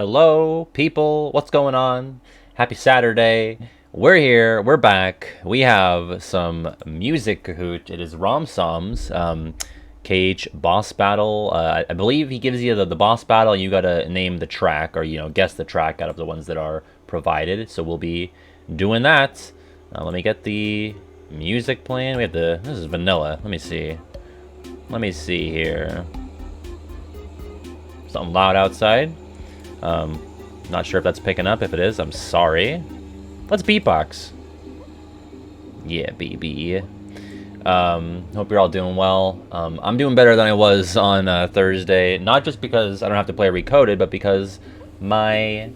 Hello, people. What's going on? Happy Saturday. We're here. We're back. We have some music Kahoot. It is Romsoms. KH boss battle. I believe he gives you the boss battle. And you gotta name the track or guess the track out of the ones that are provided. So we'll be doing that. Let me get the music playing. We have this is vanilla. Let me see. Let me see here. Something loud outside. Not sure if that's picking up. If it is, I'm sorry. Let's beatbox. Yeah, baby. Hope you're all doing well. I'm doing better than I was on Thursday. Not just because I don't have to play Recoded, but because my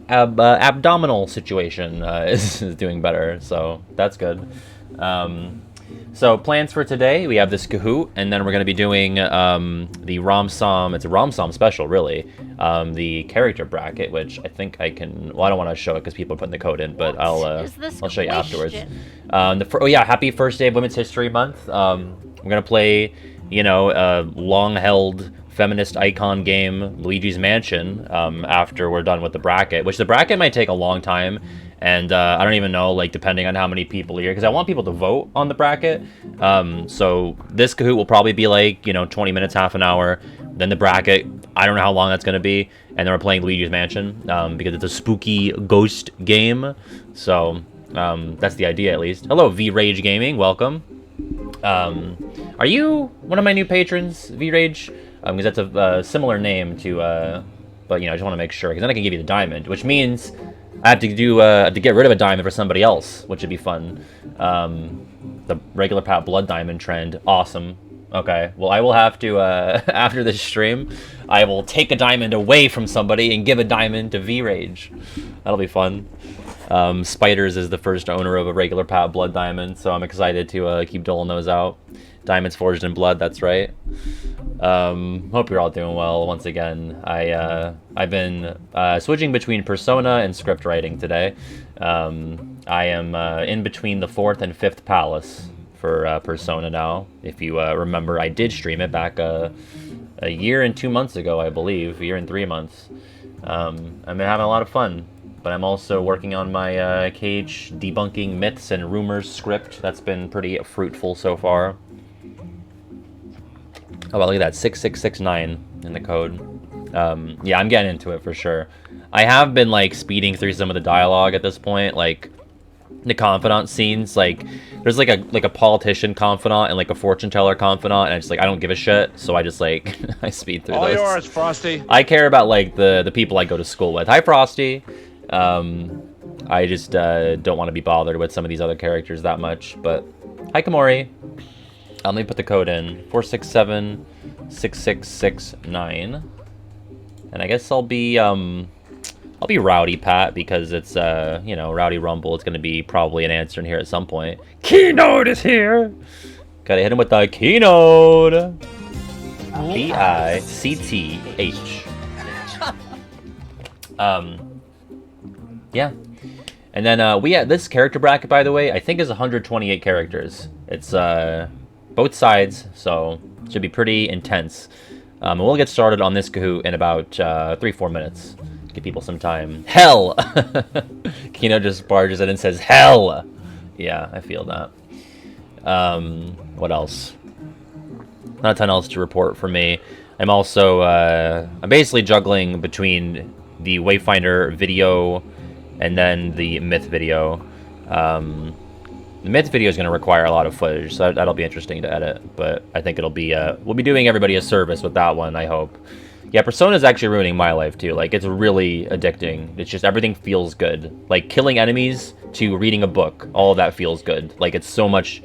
abdominal situation is doing better. So that's good. So plans for today, we have this Kahoot, and then we're going to be doing the Romsom. It's a Romsom special, really. The character bracket, which I think I can. Well, I don't want to show it because people are putting the code in, but I'll show you afterwards. Happy first day of Women's History Month. We're gonna play, a long-held feminist icon game, Luigi's Mansion. After we're done with the bracket, which the bracket might take a long time. And I don't even know, depending on how many people are here, because I want people to vote on the bracket. So this Kahoot will probably be 20 minutes, half an hour. Then the bracket, I don't know how long that's going to be. And then we're playing Luigi's Mansion because it's a spooky ghost game. So that's the idea, at least. Hello, V-Rage Gaming. Welcome. Are you one of my new patrons, V-Rage? Because that's a similar name to... but, I just want to make sure, because then I can give you the diamond, which means... I have to get rid of a diamond for somebody else, which would be fun. The regular Pat Blood Diamond trend, awesome. Okay, well I will have to after this stream, I will take a diamond away from somebody and give a diamond to V-Rage. That'll be fun. Spiders is the first owner of a regular Pat Blood Diamond, so I'm excited to keep doling those out. Diamonds forged in blood, that's right. Hope you're all doing well. Once again, I've been switching between Persona and script writing today. I am in between the 4th and 5th palace for Persona now. If you remember, I did stream it back a year and 2 months ago, I believe. A year and 3 months. I've been having a lot of fun. But I'm also working on my Cage debunking myths and rumors script. That's been pretty fruitful so far. Oh, well, look at that, 6669 in the code. Yeah, I'm getting into it for sure. I have been, speeding through some of the dialogue at this point, the confidant scenes, there's, a politician confidant and, a fortune teller confidant, and I don't give a shit, so I just, I speed through all those. yours, Frosty. I care about, the people I go to school with. Hi, Frosty. I just, don't want to be bothered with some of these other characters that much, but... Hi, Kamori. Let me put the code in, 467-6669, and I guess I'll be Rowdy Pat, because it's, Rowdy Rumble. It's gonna be probably an answer in here at some point. Keynote is here! Gotta hit him with the Keynote! B-I-C-T-H. Yeah. And then, we have this character bracket, by the way, I think is 128 characters. It's, both sides, so it should be pretty intense. And we'll get started on this Kahoot in about 3-4 minutes. Give people some time. Hell! Kino just barges in and says, hell! Yeah, I feel that. What else? Not a ton else to report for me. I'm also, I'm basically juggling between the Wayfinder video and then the Myth video. The Myth video is going to require a lot of footage, so that'll be interesting to edit, but I think it'll be, we'll be doing everybody a service with that one, I hope. Yeah, Persona is actually ruining my life, too. It's really addicting. It's just, everything feels good. Killing enemies to reading a book, all of that feels good. It's so much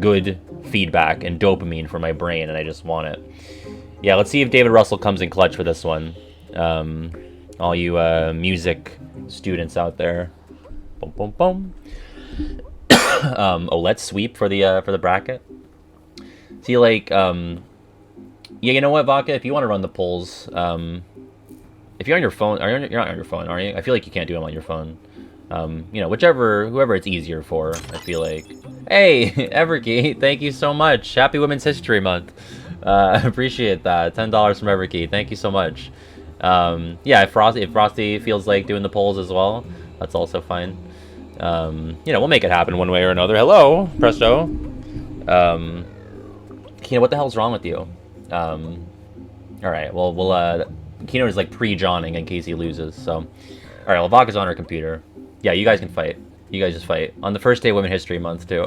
good feedback and dopamine for my brain, and I just want it. Yeah, let's see if David Russell comes in clutch for this one. All you, music students out there. Boom, boom, boom. Let's sweep for the bracket. See, yeah, you know what, Vodka? If you want to run the polls, if you're on your phone, you're not on your phone, are you? I feel like you can't do them on your phone. Whoever it's easier for, I feel like. Hey, Everkey, thank you so much. Happy Women's History Month. Appreciate that. $10 from Everkey. Thank you so much. Yeah, if Frosty feels like doing the polls as well, that's also fine. You know, we'll make it happen one way or another. Hello, Presto. Kino, what the hell's wrong with you? All right, well, Kino is like pre-Johning in case he loses, so. All right, well, Vodka's on her computer. Yeah, you guys can fight. You guys just fight. On the first day of Women's History Month, too.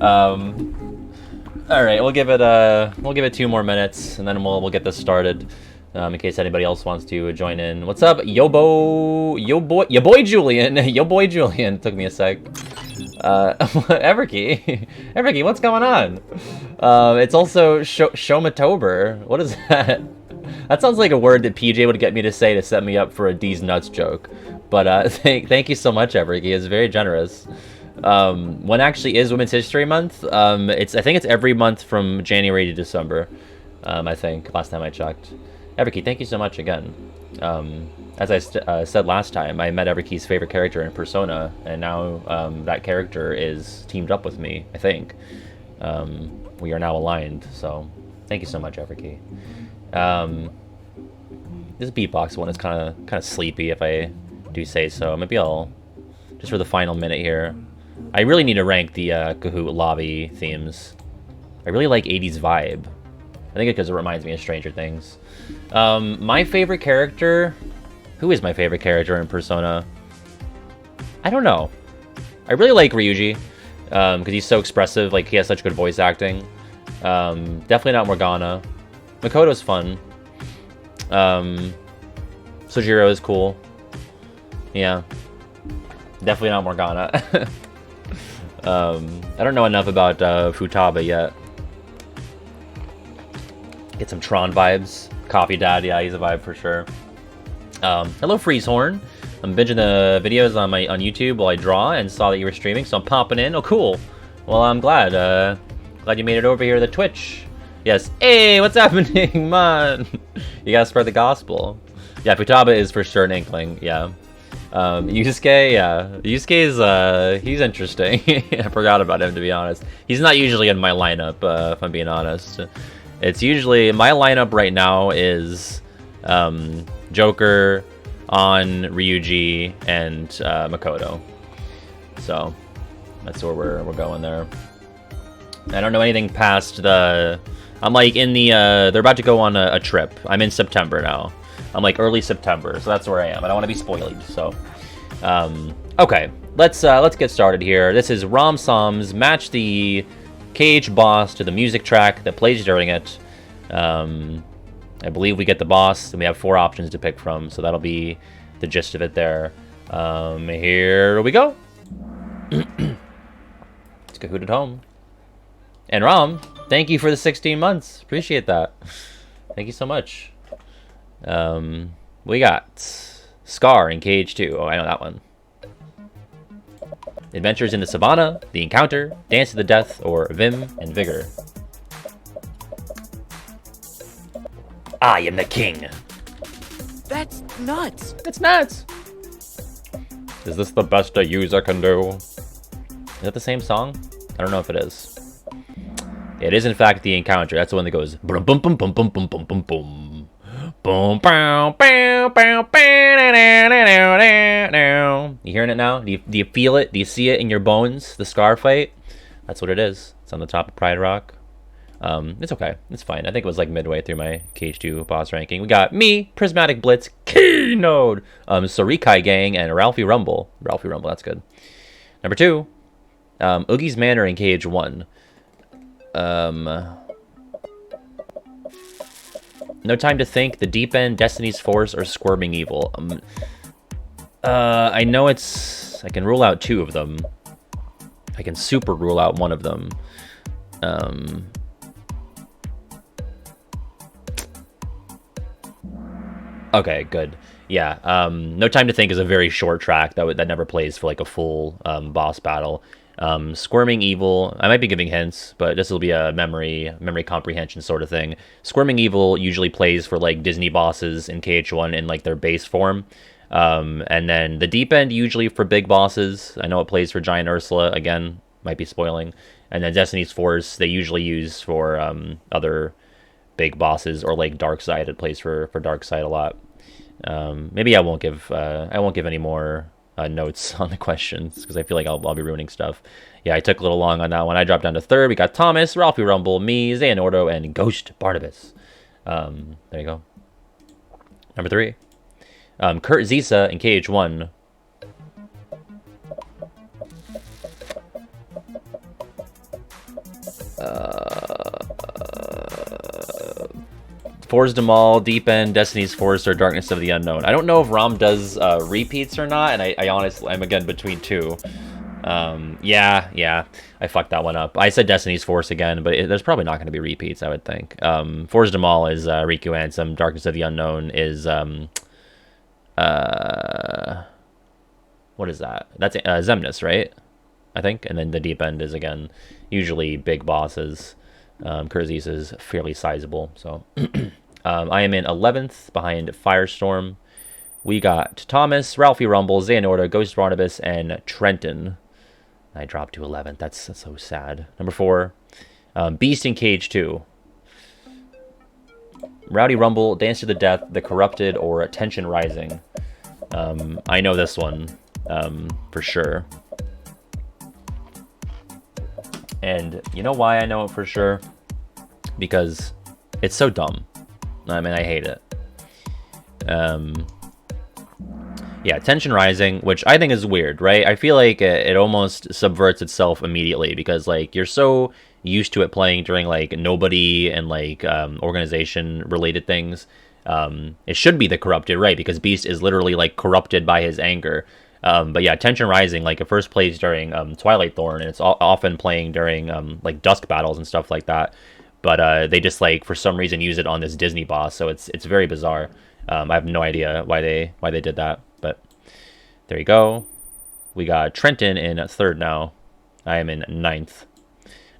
All right, we'll give it 2 more minutes, and then we'll get this started. In case anybody else wants to join in. What's up, yo boy Julian? Yo boy Julian. Took me a sec. Everkey, Everkey, what's going on? It's also Shomatober. What is that? That sounds like a word that PJ would get me to say to set me up for a D's nuts joke. But thank you so much, Everkey. It's very generous. When actually is Women's History Month? I think it's every month from January to December. I think last time I checked. Everkey, thank you so much again. As I said last time, I met Everkey's favorite character in Persona, and now that character is teamed up with me, I think. We are now aligned, so thank you so much, Everkey. This beatbox one is kind of sleepy, if I do say so. Maybe I'll, just for the final minute here, I really need to rank the Kahoot lobby themes. I really like 80s vibe. I think it's because it reminds me of Stranger Things. My favorite character... Who is my favorite character in Persona? I don't know. I really like Ryuji, because he's so expressive, like, he has such good voice acting. Definitely not Morgana. Makoto's fun. Sojiro is cool. Yeah. Definitely not Morgana. I don't know enough about Futaba yet. Get some Tron vibes. Coffee Dad, yeah, he's a vibe for sure. Hello, Freezehorn. I'm binging the videos on YouTube while I draw and saw that you were streaming, so I'm popping in. Oh, cool. Well, I'm glad. Glad you made it over here to Twitch. Yes. Hey, what's happening, man? You gotta spread the gospel. Yeah, Futaba is for sure an Inkling. Yeah. Yusuke, yeah. Yusuke's, he's interesting. I forgot about him, to be honest. He's not usually in my lineup, if I'm being honest. It's usually, my lineup right now is Joker, On, Ryuji, and Makoto. So that's where we're going there. I don't know anything past the... I'm like in the... they're about to go on a trip. I'm in September now. I'm like early September, so that's where I am. I don't want to be spoiled, so... okay, let's get started here. This is Rom Som's Match the Cage boss to the music track that plays during it. I believe we get the boss, and we have 4 options to pick from, so that'll be the gist of it there. Here we go. It's Kahoot at home. And Rom, thank you for the 16 months. Appreciate that. Thank you so much. We got Scar in Cage 2. Oh, I know that one. Adventures in the Savannah, The Encounter, Dance to the Death, or Vim and Vigor. I am the king. That's nuts. It's nuts. Is this the best a user can do? Is that the same song? I don't know if it is. It is in fact The Encounter. That's the one that goes boom boom boom boom boom boom boom boom boom. Boom bow bow bow bow. You hearing it now? Do you feel it? Do you see it in your bones? The Scar fight? That's what it is. It's on the top of Pride Rock. It's okay. It's fine. I think it was like midway through my Cage 2 boss ranking. We got me, Prismatic Blitz, Keynode, Sorikai Gang, and Ralphie Rumble. Ralphie Rumble, that's good. Number 2, Oogie's Manor in Cage 1. No Time to Think, The Deep End, Destiny's Force, or Squirming Evil. I know it's... I can rule out 2 of them. I can super rule out 1 of them. Okay, good. Yeah, No Time to Think is a very short track that never plays for like a full boss battle. Squirming Evil, I might be giving hints, but this will be a memory comprehension sort of thing. Squirming Evil usually plays for like Disney bosses in KH1 in like their base form. And then the Deep End usually for big bosses. I know it plays for Giant Ursula, again, might be spoiling. And then Destiny's Force they usually use for other big bosses, or like dark side. It plays for dark side a lot. Maybe I won't give any more notes on the questions because I feel like I'll be ruining stuff. Yeah, I took a little long on that one. I dropped down to third. We got Thomas, Ralphie Rumble, me, Xehanordo, and Ghost Barnabas. There you go. Number 3. Kurt Zisa in KH1. Forged them all, Deep End, Destiny's Force, or Darkness of the Unknown. I don't know if Rom does repeats or not, and I honestly, I'm again between two. Yeah, I fucked that one up. I said Destiny's Force again, but there's probably not going to be repeats, I would think. Forged them all is Riku Ansem, Darkness of the Unknown is, what is that? That's Zemnis, right? I think, and then the Deep End is, again, usually big bosses. Kurzis is fairly sizable, so I am in 11th behind Firestorm. We got Thomas, Ralphie Rumble, Xehanordo, Ghost Barnabas, and Trenton. I dropped to 11th. That's so sad. Number 4, Beast in Cage 2. Rowdy Rumble, Dance to the Death, The Corrupted, or Tension Rising. I know this one for sure. And you know why I know it for sure? Because it's so dumb. I mean, I hate it. Yeah, Tension Rising, which I think is weird, right? I feel like it almost subverts itself immediately because, like, you're so used to it playing during, like, nobody and, like, organization-related things. It should be the Corrupted, right? Because Beast is literally, like, corrupted by his anger. But yeah, Tension Rising, like, it first plays during Twilight Thorn, and it's often playing during, like, Dusk battles and stuff like that. But they just, like, for some reason use it on this Disney boss, so it's very bizarre. I have no idea why they did that, but there you go. We got Trenton in 3rd now. I am in 9th.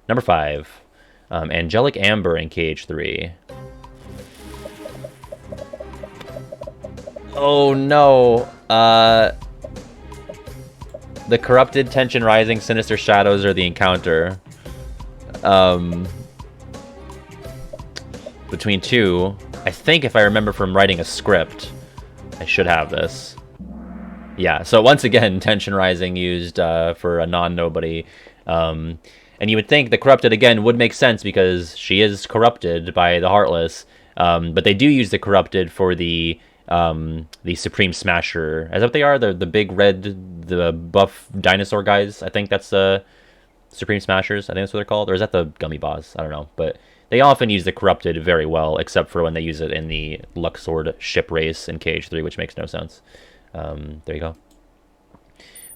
Number 5, Angelic Amber in KH3. Oh no. The Corrupted, Tension Rising, Sinister Shadows, or the Encounter. Between two, I think if I remember from writing a script, I should have this. Yeah, so once again, Tension Rising used for a non-nobody. And you would think the Corrupted, again, would make sense because she is corrupted by the Heartless. But they do use the Corrupted for the Supreme Smasher. Is that what they are? The big red, the buff dinosaur guys? I think that's the Supreme Smashers. I think that's what they're called. Or is that the Gummy Boss? I don't know. But they often use the Corrupted very well, except for when they use it in the Luxord ship race in KH3, which makes no sense. There you go.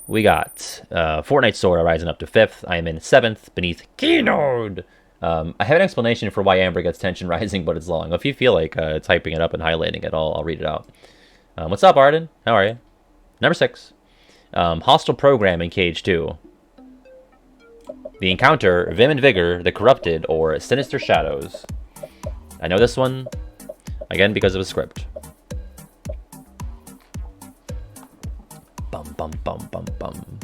We got Fortnite Sora rising up to 5th. I am in 7th, beneath Keynode. I have an explanation for why Amber gets Tension Rising, but it's long. If you feel like typing it up and highlighting it, I'll read it out. What's up, Arden? How are you? Number 6. Hostile Program in KH2. The Encounter, Vim and Vigor, The Corrupted, or Sinister Shadows. I know this one, again, because of a script. Bum, bum, bum, bum, bum.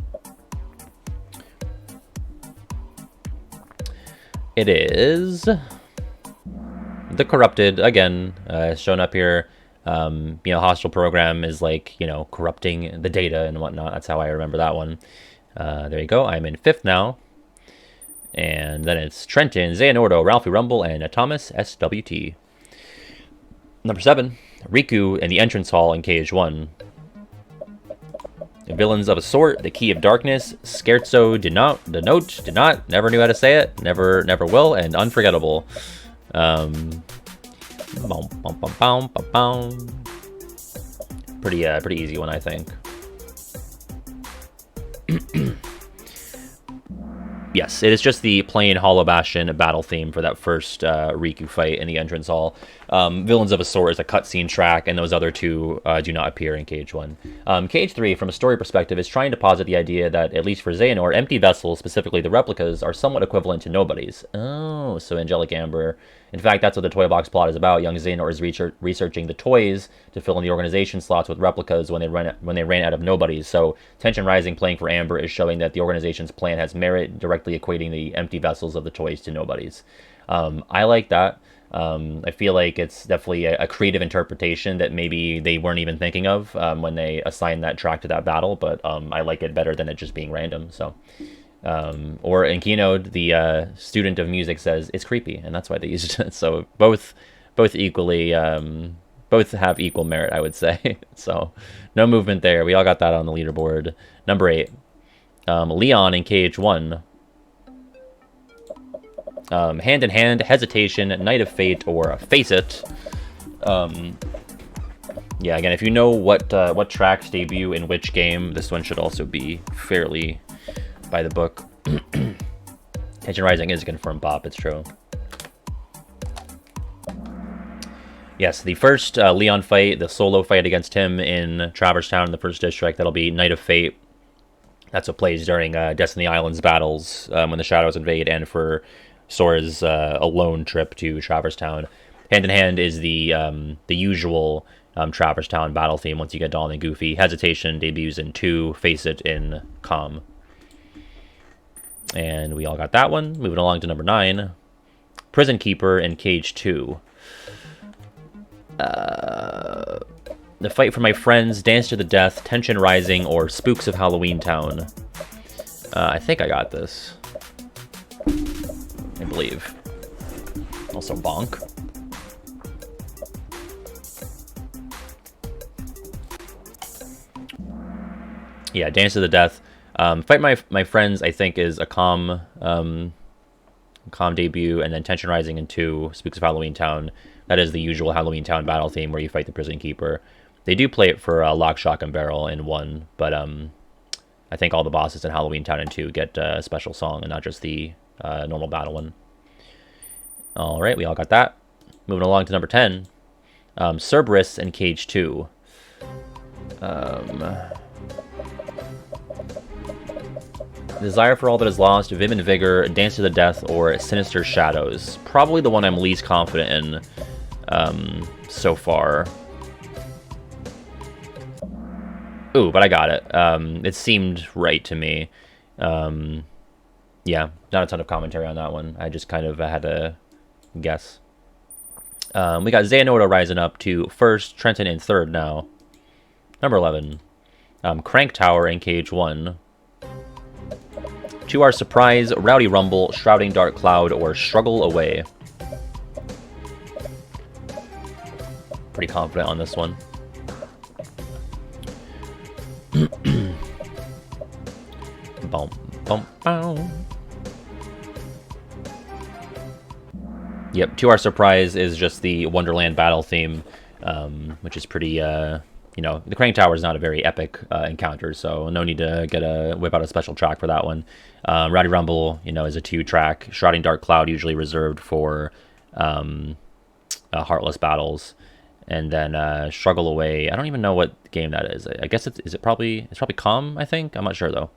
It is The Corrupted, again, shown up here. Hostile Program is like, corrupting the data and whatnot. That's how I remember that one. There you go. I'm in 5th now. And then it's Trenton, Xehanordo, Ralphie Rumble, and Thomas SWT. Number 7, Riku in the Entrance Hall in KH1. Villains of a Sort, The Key of Darkness, Scherzo did not, never knew how to say it, never will, and Unforgettable. Pretty easy one, I think. Yes, it is just the plain Hollow Bastion battle theme for that first Riku fight in the Entrance Hall. Villains of a Sort is a cutscene track, and those other two do not appear in KH1. KH3, from a story perspective, is trying to posit the idea that, at least for Xehanort, empty vessels, specifically the replicas, are somewhat equivalent to nobodies. Oh, so Angelic Amber. In fact, that's what the Toy Box plot is about. Young Xehanort is researching the toys to fill in the organization slots with replicas when they ran out of nobodies. So Tension Rising playing for Amber is showing that the organization's plan has merit, directly equating the empty vessels of the toys to nobodies. I like that. I feel like it's definitely a creative interpretation that maybe they weren't even thinking of when they assigned that track to that battle, but I like it better than it just being random. So, or in Keynote, the student of music says it's creepy, and that's why they used it. So both equally, both have equal merit, I would say. So no movement there. We all got that on the leaderboard. Number 8, Leon in KH1. Hand in Hand, Hesitation, Night of Fate, or Face It. Yeah, again, if you know what tracks debut in which game, this one should also be fairly by the book. Tension Rising is a confirmed bop, it's true. Yes, the first Leon fight, the solo fight against him in Traverse Town in the first district, that'll be Night of Fate. That's what plays during Destiny Island's battles when the Shadows invade, and for Sora's alone trip to Traverse Town. Hand in Hand is the usual Traverse Town battle theme once you get Donald and Goofy. Hesitation debuts in 2, Face It in Calm. And we all got that one. Moving along to number 9. Prison Keeper in Cage 2. The Fight for My Friends, Dance to the Death, Tension Rising, or Spooks of Halloween Town. I think I got this. I believe. Also bonk. Yeah, Dance to the Death. Fight My Friends, I think, is a calm debut, and then Tension Rising in 2, Spooks of Halloween Town. That is the usual Halloween Town battle theme where you fight the Prison Keeper. They do play it for Lock, Shock, and Barrel in 1, but I think all the bosses in Halloween Town in 2 get a special song and not just the normal battle one. All right, we all got that. Moving along to number 10. Cerberus in Cage 2. Desire for All That Is Lost, Vim and Vigor, Dance to the Death, or Sinister Shadows. Probably the one I'm least confident in so far. Ooh, but I got it. It seemed right to me. Yeah, not a ton of commentary on that one. I just kind of had to guess. We got Xehanort rising up to first, Trenton in third now. Number 11. Crank Tower in Cage 1. To Our Surprise, Rowdy Rumble, Shrouding Dark Cloud, or Struggle Away. Pretty confident on this one. Boom, boom, boom. Yep, To Our Surprise is just the Wonderland battle theme, which is pretty, you know, the Crank Tower is not a very epic encounter, so no need to whip out a special track for that one. Rowdy Rumble, you know, is a 2-track. Shrouding Dark Cloud usually reserved for Heartless battles, and then Struggle Away. I don't even know what game that is. I guess it's probably Calm. I think, I'm not sure though.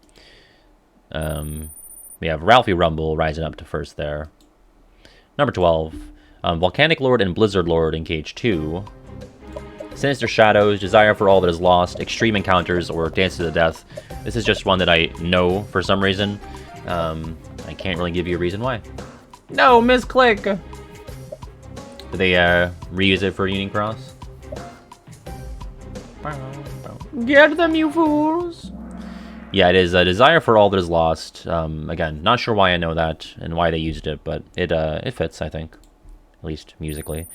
We have Ralphie Rumble rising up to first there. Number 12, Volcanic Lord and Blizzard Lord in Cage 2. Sinister Shadows, Desire for All That Is Lost, Extreme Encounters, or Dance to the Death. This is just one that I know for some reason. I can't really give you a reason why. No, misclick! Did they reuse it for Union Cross? Get them, you fools! Yeah, it is Desire for All That Is Lost. Again, not sure why I know that and why they used it, but it fits, I think. At least musically.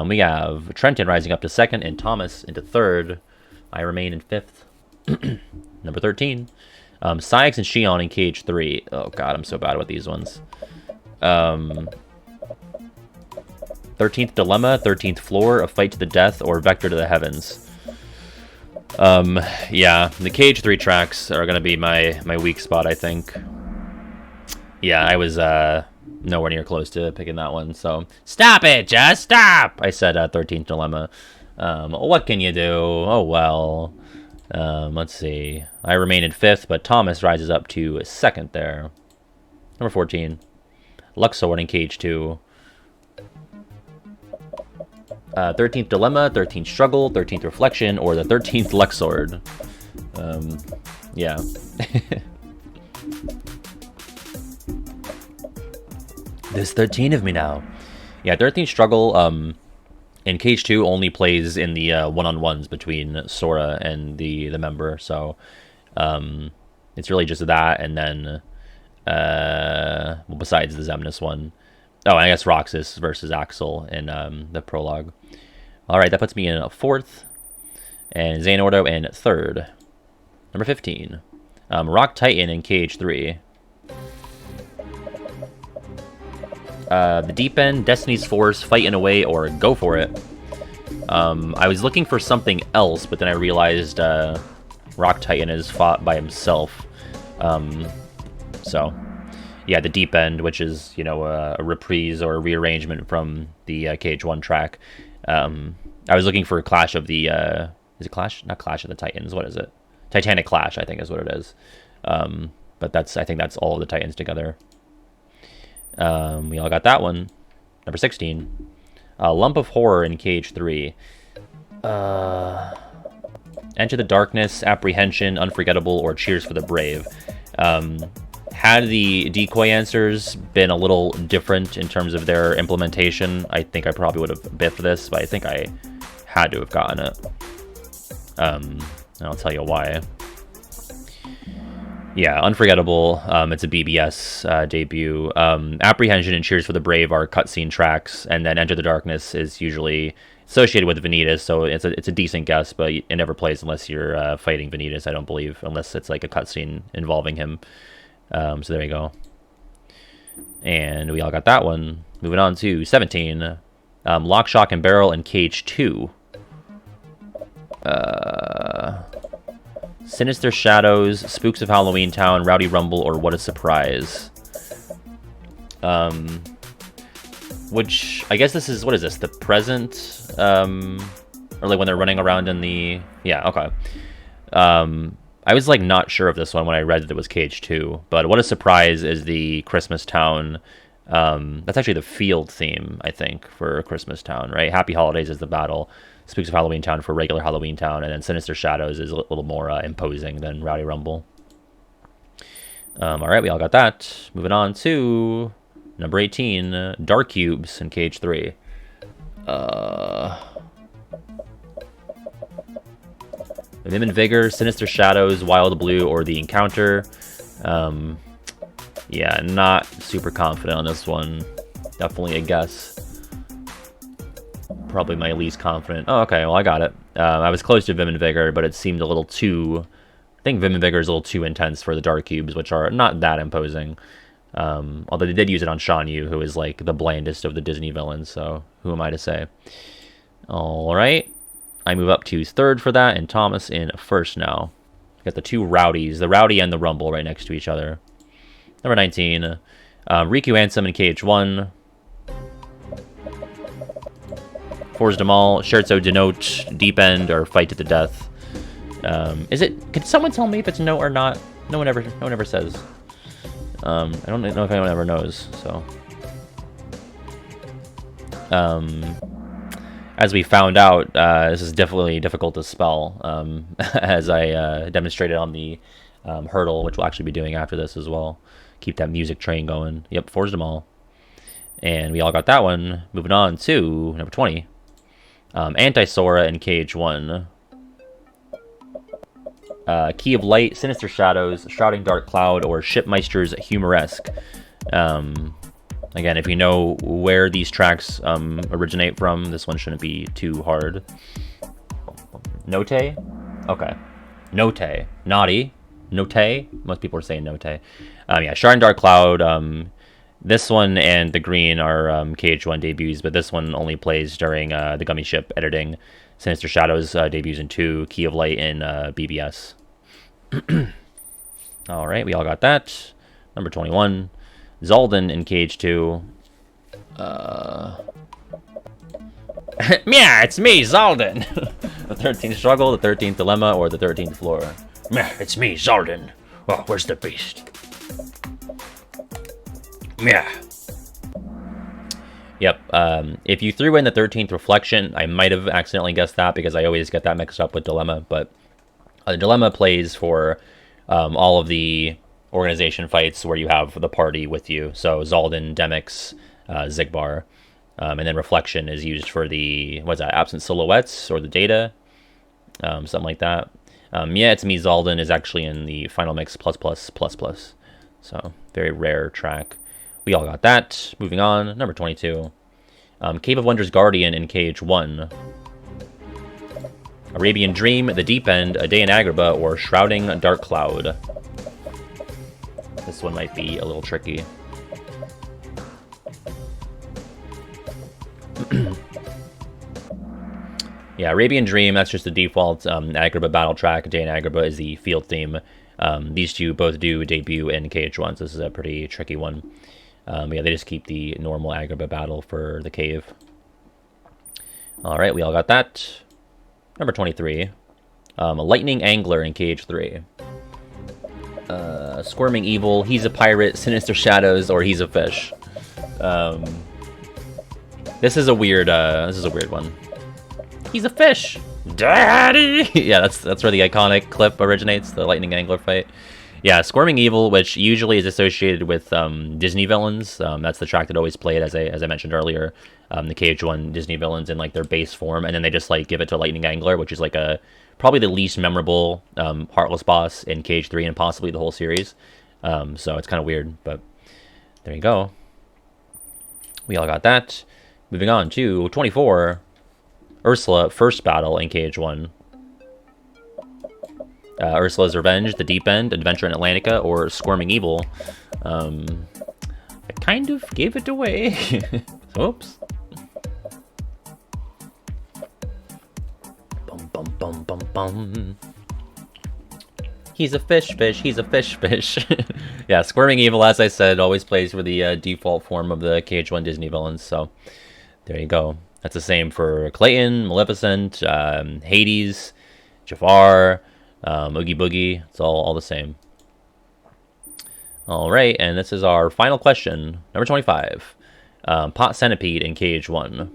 We have Trenton rising up to second and Thomas into third. I remain in fifth. Number 13. Syx and Shion in Cage 3. Oh god, I'm so bad with these ones. 13th Dilemma, 13th Floor, A Fight to the Death, or Vector to the Heavens. Yeah, the Cage 3 tracks are going to be my weak spot, I think. Yeah, I was nowhere near close to picking that one, so... Stop it! Just stop! I said 13th Dilemma. What can you do? Oh, well. Let's see. I remain in fifth, but Thomas rises up to second there. Number 14. Luxord in Cage 2. 13th Dilemma, 13th Struggle, 13th Reflection, or the 13th Luxord. Yeah. There's 13 of me now. Yeah, 13th Struggle in Cage 2 only plays in the one-on-ones between Sora and the member, so it's really just that, and then well, besides the Xemnas one. Oh, I guess Roxas versus Axel in the prologue. All right, that puts me in 4th, and Xehanordo in 3rd. Number 15, Rock Titan in Cage 3. The Deep End, Destiny's Force, Fight in a Way, or Go For It. I was looking for something else, but then I realized Rock Titan is fought by himself. So, yeah, the Deep End, which is, you know, a reprise or a rearrangement from the Cage 1 track. I was looking for a Clash of the... is it Clash? Not Clash of the Titans. What is it? Titanic Clash, I think is what it is. But I think that's all of the Titans together. We all got that one. Number 16. Lump of Horror in Cage 3. Enter the Darkness, Apprehension, Unforgettable, or Cheers for the Brave. Had the decoy answers been a little different in terms of their implementation, I think I probably would have biffed this, but I think I had to have gotten it. And I'll tell you why. Yeah, Unforgettable, it's a BBS debut. Apprehension and Cheers for the Brave are cutscene tracks, and then Enter the Darkness is usually associated with Vanitas, so it's a decent guess, but it never plays unless you're fighting Vanitas, I don't believe, unless it's like a cutscene involving him. So there you go. And we all got that one. Moving on to 17. Lock, Shock, and Barrel in Cage 2. Sinister Shadows, Spooks of Halloween Town, Rowdy Rumble, or What a Surprise. Which, I guess this is, what is this, the present? Or like when they're running around in the... Yeah, okay. I was like not sure of this one when I read that it was Cage 2, but What a Surprise is the Christmas Town. That's actually the field theme, I think, for Christmas Town, right? Happy Holidays is the battle. Spooks of Halloween Town for regular Halloween Town, and then Sinister Shadows is a little more imposing than Rowdy Rumble. All right, we all got that. Moving on to number 18, Dark Cubes in Cage 3. Vim and Vigor, Sinister Shadows, Wild Blue, or The Encounter. Yeah, not super confident on this one. Definitely a guess. Probably my least confident. Oh, okay, well, I got it. I was close to Vim and Vigor, but it seemed a little too... I think Vim and Vigor is a little too intense for the Dark Cubes, which are not that imposing. Although they did use it on Shan Yu, who is like the blandest of the Disney villains, so who am I to say? Alright. I move up to 3rd for that, and Thomas in 1st now. Got the two Rowdies, the Rowdy and the Rumble, right next to each other. Number 19, Riku Ansem in Cage 1. Force them all, Scherzo Denote, Deep End, or Fight to the Death. Is it? Can someone tell me if it's no or not? No one ever says. I don't know if anyone ever knows. So, as we found out, this is definitely difficult to spell. As I demonstrated on the hurdle, which we'll actually be doing after this as well. Keep that music train going. Yep, Force them all, and we all got that one. Moving on to number 20. Anti-Sora in Cage 1. Key of Light, Sinister Shadows, Shrouding Dark Cloud, or Shipmeister's Humoresque. Again, if you know where these tracks originate from, this one shouldn't be too hard. Note? Okay. Note. Naughty. Note? Most people are saying Note. Yeah, Shrouding Dark Cloud. This one and the green are Cage 1 debuts, but this one only plays during the Gummy Ship editing. Sinister Shadows debuts in 2, Key of Light in BBS. Alright, we all got that. Number 21, Zaldin in Cage 2. Yeah, it's me, Zaldin! The 13th Struggle, the 13th Dilemma, or the 13th Floor. Yeah, it's me, Zaldin. Oh, where's the beast? Yeah. Yep. If you threw in the 13th Reflection, I might have accidentally guessed that because I always get that mixed up with Dilemma. But Dilemma plays for all of the organization fights where you have the party with you. So Zaldin, Demix, Zigbar. And then reflection is used for the, what's that, absent silhouettes or the data, something like that. Yeah, It's Me Zalden is actually in the Final Mix plus plus plus plus. So very rare track. We all got that. Moving on, number 22. Cave of Wonders Guardian in KH1. Arabian Dream, The Deep End, A Day in Agrabah, or Shrouding Dark Cloud. This one might be a little tricky. Yeah, Arabian Dream, that's just the default Agrabah battle track. A Day in Agrabah is the field theme. These two both do debut in KH1, so this is a pretty tricky one. Yeah, they just keep the normal Agrabah battle for the cave. Alright, we all got that. Number 23. A Lightning Angler in KH3. Squirming Evil, He's a Pirate, Sinister Shadows, or He's a Fish. This is a weird one. He's a fish! Daddy! Yeah, that's where the iconic clip originates, the Lightning Angler fight. Yeah, Squirming Evil, which usually is associated with Disney villains. That's the track that always played, as I mentioned earlier. The KH1 Disney villains in like their base form, and then they just like give it to Lightning Angler, which is like probably the least memorable Heartless boss in KH3 and possibly the whole series. So it's kind of weird, but there you go. We all got that. Moving on to 24. Ursula, First Battle in KH1. Ursula's Revenge, The Deep End, Adventure in Atlantica, or Squirming Evil. I kind of gave it away. Oops. Bum, bum, bum, bum, bum. He's a fish, he's a fish. Yeah, Squirming Evil, as I said, always plays for the default form of the KH1 Disney villains, so there you go. That's the same for Clayton, Maleficent, Hades, Jafar, Oogie Boogie. It's all the same. All right, and this is our final question, number 25. Pot Centipede in KH1.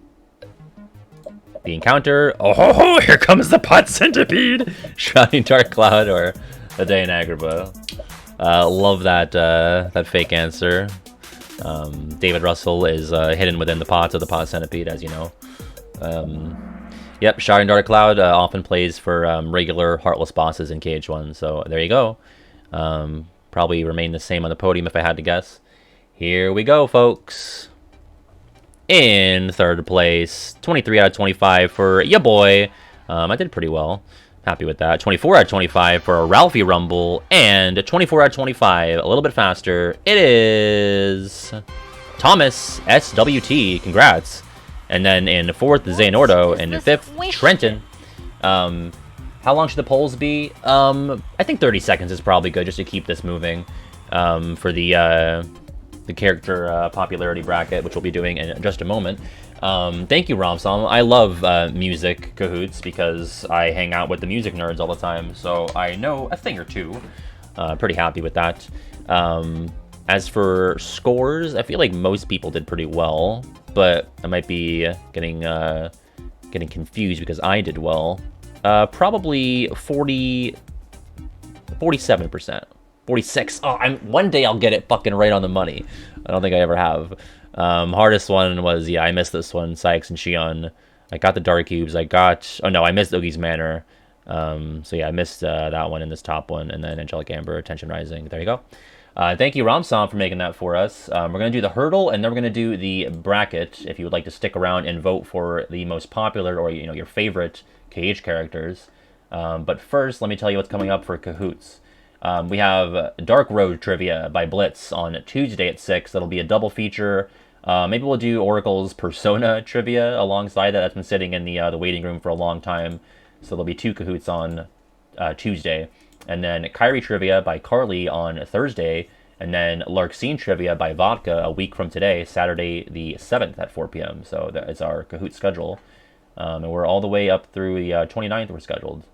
The encounter. Oh, here comes the Pot Centipede! Shrouding Dark Cloud or A Day in Agrabah. Love that fake answer. David Russell is hidden within the pots of the Pot Centipede, as you know. Yep, Shrouding Dark Cloud often plays for regular Heartless bosses in KH1, so there you go. Probably remain the same on the podium if I had to guess. Here we go, folks. In third place, 23 out of 25 for ya boy. I did pretty well. Happy with that. 24 out of 25 for a Ralphie Rumble, and 24 out of 25, a little bit faster. It is Thomas SWT. Congrats. And then in fourth, Xenordo, and in fifth, Trenton. How long should the polls be? I think 30 seconds is probably good just to keep this moving for the character popularity bracket, which we'll be doing in just a moment. Thank you, Romsom. I love music Kahoots because I hang out with the music nerds all the time, so I know a thing or two. Pretty happy with that. As for scores, I feel like most people did pretty well, but I might be getting confused because I did well. Probably 47%. 46. Oh, one day I'll get it fucking right on the money. I don't think I ever have. Hardest one was, yeah, I missed this one, Sykes and Shion. I got the Dark Cubes. I missed Oogie's Manor. So yeah, I missed that one in this top one, and then Angelic Amber, Attention Rising. There you go. Thank you, Ramsom, for making that for us. We're going to do the hurdle, and then we're going to do the bracket, if you would like to stick around and vote for the most popular or, your favorite KH characters. But first, let me tell you what's coming up for Kahoots. We have Dark Road Trivia by Blitz on Tuesday at 6. That'll be a double feature. Maybe we'll do Oracle's Persona Trivia alongside that. That's been sitting in the waiting room for a long time. So there'll be 2 Kahoots on Tuesday. And then Kyrie Trivia by Carly on Thursday. And then Larkseen Trivia by Vodka a week from today, Saturday the 7th at 4 p.m. So that is our Kahoot schedule. And we're all the way up through the 29th we're scheduled.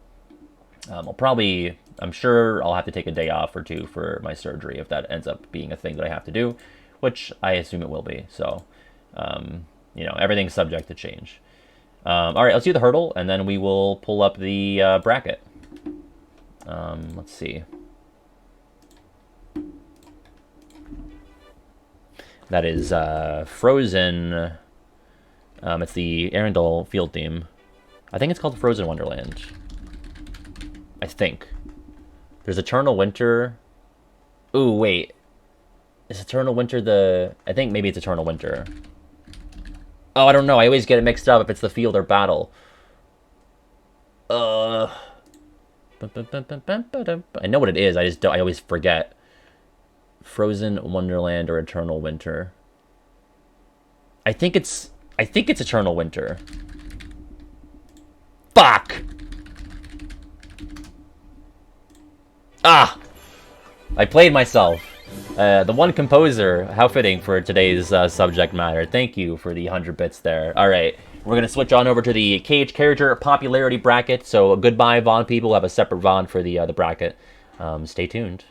I'm sure I'll have to take a day off or two for my surgery if that ends up being a thing that I have to do, which I assume it will be. So, everything's subject to change. All right, let's do the hurdle, and then we will pull up the bracket. Let's see. That is Frozen It's the Arendelle field theme. I think it's called Frozen Wonderland. I think. There's Eternal Winter. Ooh, wait. Is Eternal Winter the... I think maybe it's Eternal Winter. Oh, I don't know. I always get it mixed up if it's the field or battle. I know what it is. I just don't... I always forget. Frozen Wonderland or Eternal Winter. I think it's Eternal Winter. Fuck! Ah! I played myself. The one composer, how fitting for today's subject matter. Thank you for the 100 bits there. Alright, we're going to switch on over to the KH character popularity bracket. So goodbye, VOD people. We'll have a separate VOD for the bracket. Stay tuned.